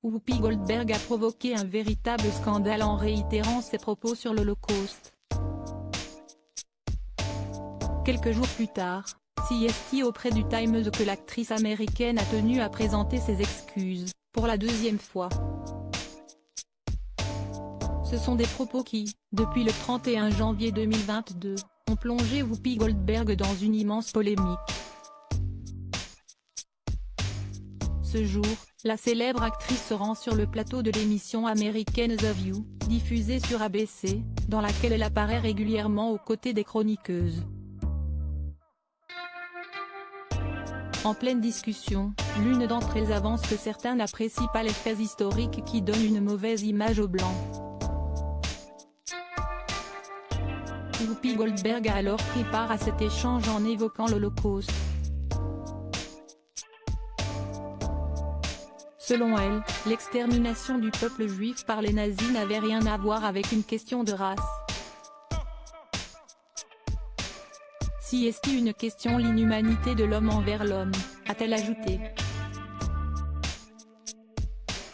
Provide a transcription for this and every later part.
Whoopi Goldberg a provoqué un véritable scandale en réitérant ses propos sur l'Holocauste. Quelques jours plus tard, CST auprès du Times que l'actrice américaine a tenu à présenter ses excuses, pour la deuxième fois. Ce sont des propos qui, depuis le 31 janvier 2022, ont plongé Whoopi Goldberg dans une immense polémique. Ce jour, la célèbre actrice se rend sur le plateau de l'émission américaine The View, diffusée sur ABC, dans laquelle elle apparaît régulièrement aux côtés des chroniqueuses. En pleine discussion, l'une d'entre elles avance que certains n'apprécient pas les faits historiques qui donnent une mauvaise image aux Blancs. Whoopi Goldberg a alors pris part à cet échange en évoquant l'Holocauste. Selon elle, l'extermination du peuple juif par les nazis n'avait rien à voir avec une question de race. Si est une question l'inhumanité de l'homme envers l'homme, a-t-elle ajouté.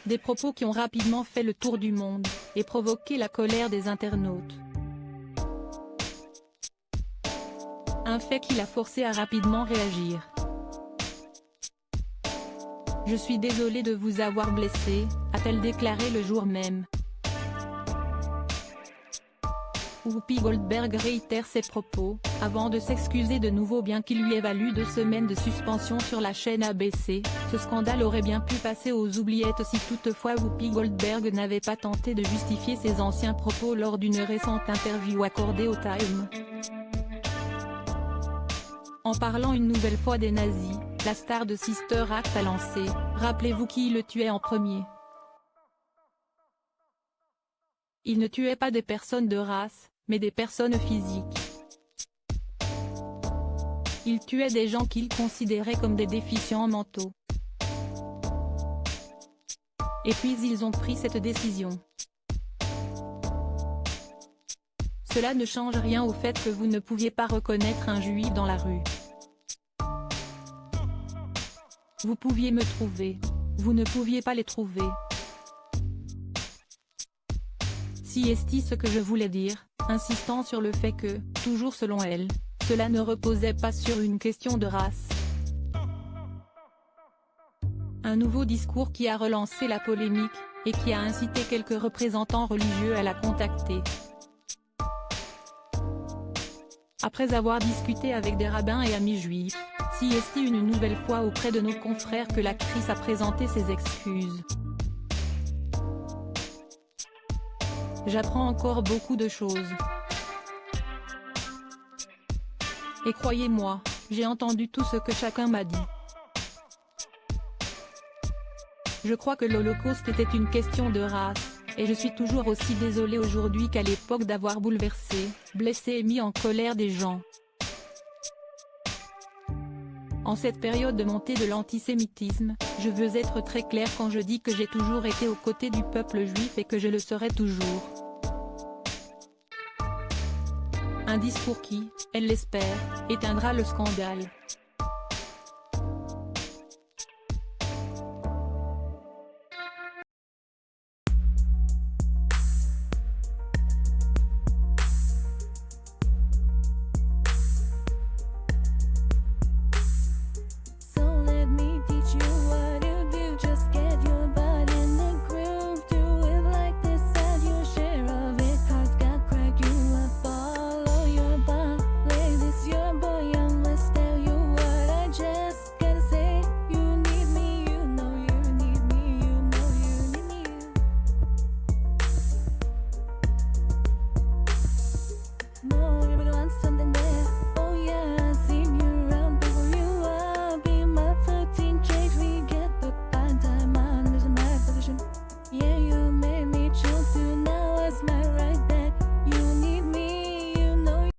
Des propos qui ont rapidement fait le tour du monde, et provoqué la colère des internautes. Un fait qui l'a forcé à rapidement réagir. « Je suis désolée de vous avoir blessé », a-t-elle déclaré le jour même. Whoopi Goldberg réitère ses propos, avant de s'excuser de nouveau bien qu'il lui ait valu 2 semaines de suspension sur la chaîne ABC. Ce scandale aurait bien pu passer aux oubliettes si toutefois Whoopi Goldberg n'avait pas tenté de justifier ses anciens propos lors d'une récente interview accordée au Time. En parlant une nouvelle fois des nazis, la star de Sister Act a lancé « Rappelez-vous qui le tuait en premier. Il ne tuait pas des personnes de race, mais des personnes physiques. Il tuait des gens qu'il considérait comme des déficients mentaux. Et puis ils ont pris cette décision. Cela ne change rien au fait que vous ne pouviez pas reconnaître un juif dans la rue. Vous pouviez me trouver. Vous ne pouviez pas les trouver. Si est ce que je voulais dire, insistant sur le fait que, toujours selon elle, cela ne reposait pas sur une question de race. Un nouveau discours qui a relancé la polémique, et qui a incité quelques représentants religieux à la contacter. Après avoir discuté avec des rabbins et amis juifs, CST une nouvelle fois auprès de nos confrères que l'actrice a présenté ses excuses. J'apprends encore beaucoup de choses. Et croyez-moi, j'ai entendu tout ce que chacun m'a dit. Je crois que l'Holocauste était une question de race, et je suis toujours aussi désolée aujourd'hui qu'à l'époque d'avoir bouleversé, blessé et mis en colère des gens. En cette période de montée de l'antisémitisme, je veux être très clair quand je dis que j'ai toujours été aux côtés du peuple juif et que je le serai toujours. Un discours qui, elle l'espère, éteindra le scandale.